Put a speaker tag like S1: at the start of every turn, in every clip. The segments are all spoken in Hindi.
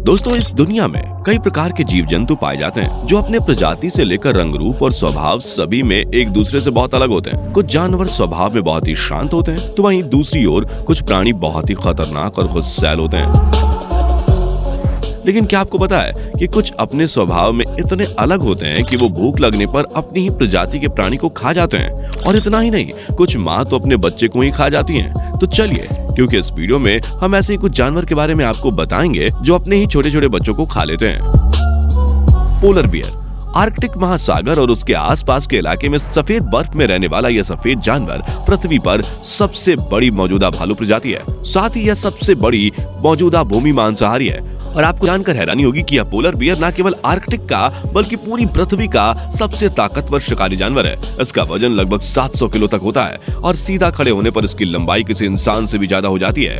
S1: दोस्तों, इस दुनिया में कई प्रकार के जीव जंतु पाए जाते हैं जो अपने प्रजाति से लेकर रंग रूप और स्वभाव सभी में एक दूसरे से बहुत अलग होते हैं। कुछ जानवर स्वभाव में बहुत ही शांत होते हैं, तो वहीं दूसरी ओर कुछ प्राणी बहुत ही खतरनाक और गुस्सैल होते हैं। लेकिन क्या आपको पता है कि कुछ अपने स्वभाव में इतने अलग होते हैं कि वो भूख लगने पर अपनी ही प्रजाति के प्राणी को खा जाते हैं। और इतना ही नहीं, कुछ माँ तो अपने बच्चे को ही खा जाती हैं। तो चलिए, क्योंकि इस वीडियो में हम ऐसे ही कुछ जानवर के बारे में आपको बताएंगे जो अपने ही छोटे छोटे बच्चों को खा लेते हैं। पोलर बियर आर्कटिक महासागर और उसके आसपास के इलाके में सफेद बर्फ में रहने वाला यह सफेद जानवर पृथ्वी पर सबसे बड़ी मौजूदा भालू प्रजाति है। साथ ही यह सबसे बड़ी मौजूदा भूमि मांसाहारी है। और आपको जानकर हैरानी होगी कि यह पोलर बियर न केवल आर्कटिक का बल्कि पूरी पृथ्वी का सबसे ताकतवर शिकारी जानवर है। इसका वजन लगभग 700 किलो तक होता है और सीधा खड़े होने पर इसकी लंबाई किसी इंसान से भी ज्यादा हो जाती है।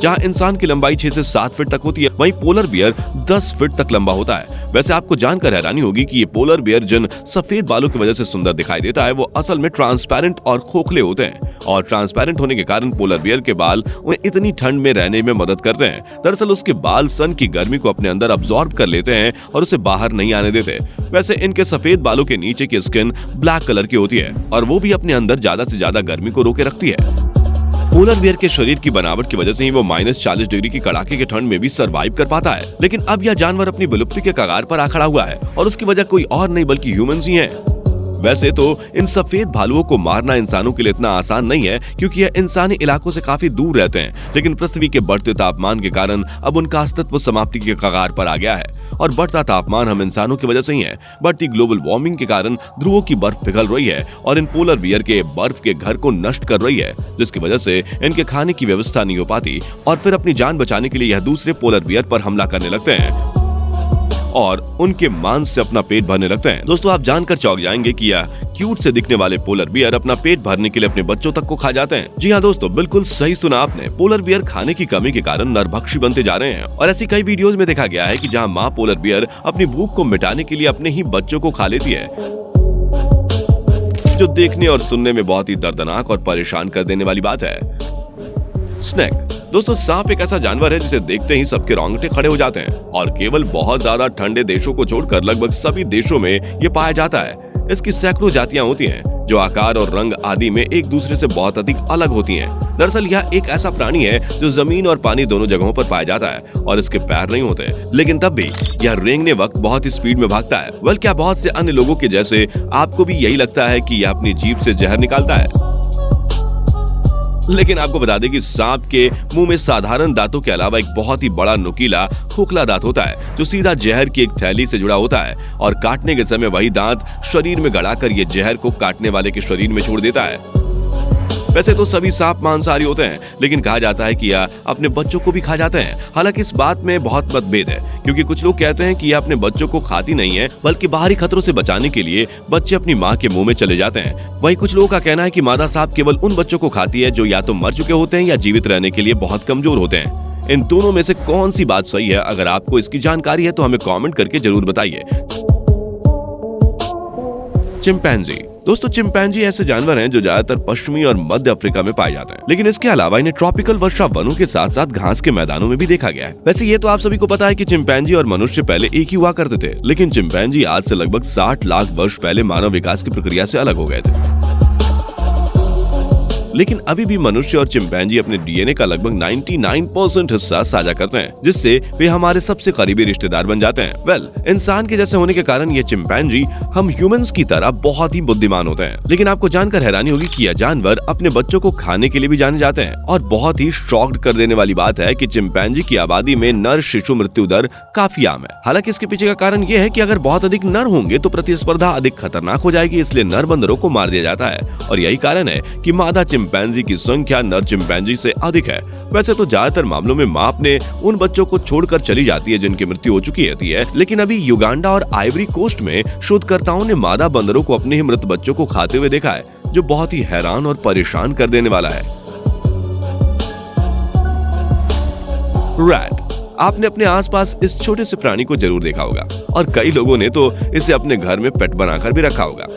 S1: जहां इंसान की लंबाई 6 से 7 फीट तक होती है, वहीं पोलर बियर 10 फीट तक लंबा होता है। वैसे आपको जानकर हैरानी होगी कि ये पोलर बियर जिन सफेद बालों की वजह से सुंदर दिखाई देता है, वो असल में ट्रांसपेरेंट और खोखले होते हैं। और ट्रांसपेरेंट होने के कारण पोलर बियर के बाल उन्हें इतनी ठंड में रहने में मदद करते हैं। दरअसल उसके बाल सन की गर्मी को अपने अंदर अब्सॉर्ब कर लेते हैं और उसे बाहर नहीं आने देते। वैसे इनके सफेद बालों के नीचे की स्किन ब्लैक कलर की होती है और वो भी अपने अंदर ज्यादा से ज्यादा गर्मी को रोके रखती है। पोलर बियर के शरीर की बनावट की वजह से ही वो -40 डिग्री की कड़ाके के ठंड में भी सरवाइव कर पाता है। लेकिन अब यह जानवर अपनी विलुप्ति के कगार पर आ खड़ा हुआ है और उसकी वजह कोई और नहीं बल्कि ह्यूमंस ही हैं। वैसे तो इन सफेद भालुओं को मारना इंसानों के लिए इतना आसान नहीं है, क्योंकि यह इंसानी इलाकों से काफी दूर रहते हैं। लेकिन पृथ्वी के बढ़ते तापमान के कारण अब उनका अस्तित्व समाप्ति के कगार पर आ गया है। और बढ़ता तापमान हम इंसानों की वजह से ही है। बढ़ती ग्लोबल वार्मिंग के कारण ध्रुवों की बर्फ पिघल रही है और इन पोलर बियर के बर्फ के घर को नष्ट कर रही है, जिसकी वजह से इनके खाने की व्यवस्था नहीं हो पाती और फिर अपनी जान बचाने के लिए यह दूसरे पोलर बियर पर हमला करने लगते हैं और उनके मांस से अपना पेट भरने लगते हैं। दोस्तों, आप जानकर चौंक जाएंगे कि यह क्यूट से दिखने वाले पोलर बियर अपना पेट भरने के लिए अपने बच्चों तक को खा जाते हैं। जी हाँ दोस्तों, बिल्कुल सही सुना आपने। पोलर बियर खाने की कमी के कारण नरभक्षी बनते जा रहे हैं और ऐसी कई वीडियोस में देखा गया है कि जहाँ माँ पोलर बियर अपनी भूख को मिटाने के लिए अपने ही बच्चों को खा लेती है, जो देखने और सुनने में बहुत ही दर्दनाक और परेशान कर देने वाली बात है। स्नेक दोस्तों, सांप एक ऐसा जानवर है जिसे देखते ही सबके रोंगटे खड़े हो जाते हैं और केवल बहुत ज्यादा ठंडे देशों को छोड़कर लगभग सभी देशों में ये पाया जाता है। इसकी सैकड़ों जातियां होती हैं जो आकार और रंग आदि में एक दूसरे से बहुत अधिक अलग होती हैं। दरअसल यह एक ऐसा प्राणी है जो जमीन और पानी दोनों जगहों पर पाया जाता है और इसके पैर नहीं होते, लेकिन तब भी यह रेंगने वक्त बहुत ही स्पीड में भागता है। बल्कि क्या बहुत से अन्य लोगों के जैसे आपको भी यही लगता है कि यह अपनी जीभ से जहर निकालता है। लेकिन आपको बता दें कि सांप के मुंह में साधारण दांतों के अलावा एक बहुत ही बड़ा नुकीला खोखला दांत होता है जो सीधा जहर की एक थैली से जुड़ा होता है और काटने के समय वही दांत शरीर में गड़ाकर ये जहर को काटने वाले के शरीर में छोड़ देता है। वैसे तो सभी सांप मांसाहारी होते हैं, लेकिन कहा जाता है कि यह अपने बच्चों को भी खा जाते हैं। हालांकि इस बात में बहुत मतभेद है, क्योंकि कुछ लोग कहते हैं कि यह अपने बच्चों को खाती नहीं है, बल्कि बाहरी खतरों से बचाने के लिए बच्चे अपनी माँ के मुंह में चले जाते हैं। वहीं कुछ लोगों का कहना है कि मादा सांप केवल उन बच्चों को खाती है जो या तो मर चुके होते हैं या जीवित रहने के लिए बहुत कमजोर होते हैं। इन दोनों में से कौन सी बात सही है? अगर आपको इसकी जानकारी है तो हमें कमेंट करके जरूर बताइए। चिंपैंजी दोस्तों, चिंपैंजी ऐसे जानवर हैं जो ज्यादातर पश्चिमी और मध्य अफ्रीका में पाए जाते हैं, लेकिन इसके अलावा इन्हें ट्रॉपिकल वर्षा वनों के साथ साथ घास के मैदानों में भी देखा गया है। वैसे ये तो आप सभी को पता है कि चिंपैंजी और मनुष्य पहले एक ही हुआ करते थे, लेकिन चिंपैंजी आज से लगभग 60 लाख वर्ष पहले मानव विकास की प्रक्रिया से अलग हो गए थे। लेकिन अभी भी मनुष्य और चिंपैंजी अपने डीएनए का लगभग 99% हिस्सा साझा करते हैं, जिससे वे हमारे सबसे करीबी रिश्तेदार बन जाते हैं। इंसान के जैसे होने के कारण ये चिंपैंजी हम ह्यूमंस की तरह बहुत ही बुद्धिमान होते हैं। लेकिन आपको जानकर हैरानी होगी कि यह जानवर अपने बच्चों को खाने के लिए भी जाने जाते हैं। और बहुत ही शॉक्ड कर देने वाली बात है कि चिंपैंजी की आबादी में नर शिशु मृत्यु दर काफी आम है। हालांकि इसके पीछे का कारण यह है कि अगर बहुत अधिक नर होंगे तो प्रतिस्पर्धा अधिक खतरनाक हो जाएगी, इसलिए नर बंदरों को मार दिया जाता है। और यही कारण है कि मादा चिंपैंजी की संख्या नर चिंपैंजी से अधिक है। वैसे तो ज्यादातर मामलों में मां अपने उन बच्चों को छोड़कर चली जाती है जिनकी मृत्यु हो चुकी होती है, लेकिन अभी युगांडा और आइवरी कोस्ट में शोधकर्ताओं ने मादा बंदरों को अपने ही मृत बच्चों को खाते हुए देखा है, जो बहुत ही हैरान और परेशान कर देने वाला है। रैट आपने अपने आसपास इस छोटे से प्राणी को जरूर देखा होगा और कई लोगों ने तो इसे अपने घर में पेट बनाकर भी रखा होगा।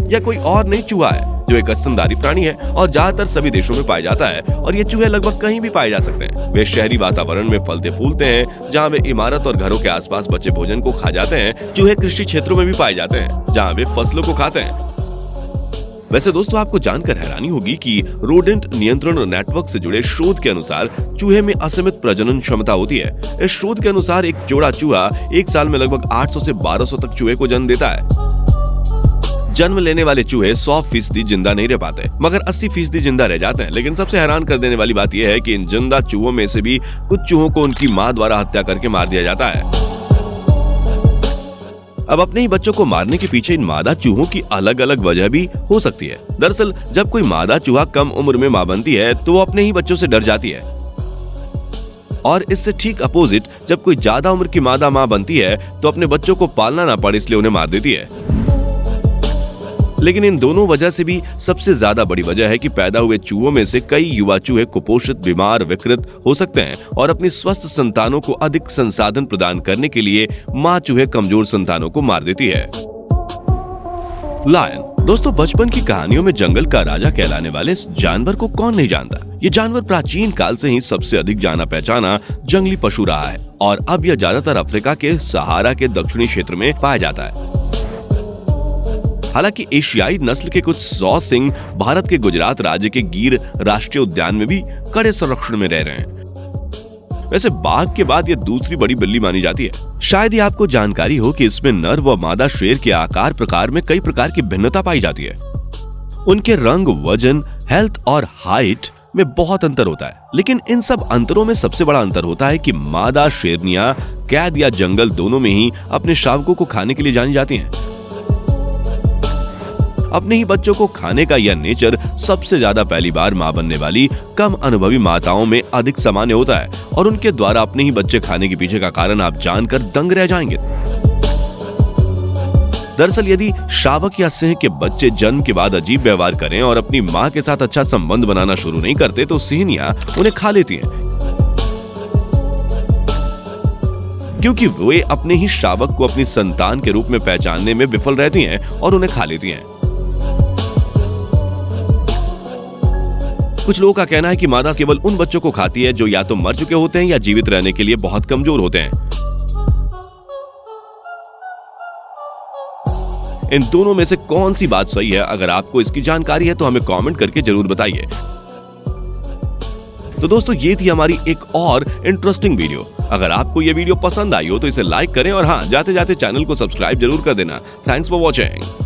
S1: यह कोई और नहीं, चूहा है। जो एक स्तनधारी प्राणी है और ज्यादातर सभी देशों में पाया जाता है। और ये चूहे लगभग कहीं भी पाए जा सकते हैं। वे शहरी वातावरण में फलते फूलते हैं, जहाँ वे इमारत और घरों के आसपास बचे भोजन को खा जाते हैं। चूहे कृषि क्षेत्रों में भी पाए जाते हैं, जहाँ वे फसलों को खाते हैं। वैसे दोस्तों, आपको जानकर हैरानी होगी कि रोडेंट नियंत्रण नेटवर्क से जुड़े शोध के अनुसार चूहे में असीमित प्रजनन क्षमता होती है। इस शोध के अनुसार एक जोड़ा चूहा एक साल में लगभग 800 से 1200 तक चूहे को जन्म देता है। जन्म लेने वाले चूहे 100% जिंदा नहीं रह पाते, मगर 80% जिंदा रह जाते हैं। लेकिन सबसे हैरान कर देने वाली बात यह है कि इन जिंदा चूहों में से भी कुछ चूहों को उनकी मां द्वारा हत्या करके मार दिया जाता है। अब अपने ही बच्चों को मारने के पीछे इन मादा चूहों की अलग अलग वजह भी हो सकती है। दरअसल जब कोई मादा चूहा कम उम्र में मां बनती है तो वो अपने ही बच्चों से डर जाती है, और इससे ठीक अपोजिट जब कोई ज्यादा उम्र की मादा मां बनती है तो अपने बच्चों को पालना ना पड़े इसलिए उन्हें मार देती है। लेकिन इन दोनों वजह से भी सबसे ज्यादा बड़ी वजह है कि पैदा हुए चूहों में से कई युवा चूहे कुपोषित, बीमार, विकृत हो सकते हैं, और अपनी स्वस्थ संतानों को अधिक संसाधन प्रदान करने के लिए मां चूहे कमजोर संतानों को मार देती है। लायन दोस्तों, बचपन की कहानियों में जंगल का राजा कहलाने वाले इस जानवर को कौन नहीं जानता। ये जानवर प्राचीन काल से ही सबसे अधिक जाना पहचाना जंगली पशु रहा है, और अब यह ज्यादातर अफ्रीका के सहारा के दक्षिणी क्षेत्र में पाया जाता है। हालांकि एशियाई नस्ल के कुछ 100 सिंह भारत के गुजरात राज्य के गिर राष्ट्रीय उद्यान में भी कड़े संरक्षण में रह रहे हैं। वैसे बाघ के बाद यह दूसरी बड़ी बिल्ली मानी जाती है। शायद ही आपको जानकारी हो कि इसमें नर व मादा शेर के आकार प्रकार में कई प्रकार की भिन्नता पाई जाती है। उनके रंग, वजन, हेल्थ और हाइट में बहुत अंतर होता है। लेकिन इन सब अंतरों में सबसे बड़ा अंतर होता है कि मादा शेरनियां कैद या जंगल दोनों में ही अपने शावकों को खाने के लिए जानी जाती हैं। अपने ही बच्चों को खाने का यह नेचर सबसे ज्यादा पहली बार मां बनने वाली कम अनुभवी माताओं में अधिक सामान्य होता है, और उनके द्वारा अपने ही बच्चे खाने के पीछे का कारण आप जानकर दंग रह जाएंगे। दरअसल यदि शावक या सिंह के बच्चे जन्म के बाद अजीब व्यवहार करें और अपनी मां के साथ अच्छा संबंध बनाना शुरू नहीं करते तो सिंहियां उन्हें खा लेती हैं, क्योंकि वे अपने ही शावक को अपनी संतान के रूप में पहचानने में विफल रहती हैं और उन्हें खा लेती हैं। कुछ लोगों का कहना है कि मादा केवल उन बच्चों को खाती है जो या तो मर चुके होते हैं या जीवित रहने के लिए बहुत कमजोर होते हैं। इन दोनों में से कौन सी बात सही है? अगर आपको इसकी जानकारी है तो हमें कमेंट करके जरूर बताइए। तो दोस्तों, ये थी हमारी एक और इंटरेस्टिंग वीडियो। अगर आपको ये वीडियो पसंद आई हो तो इसे लाइक करें, और हाँ, जाते जाते चैनल को सब्सक्राइब जरूर कर देना। Thanks for watching.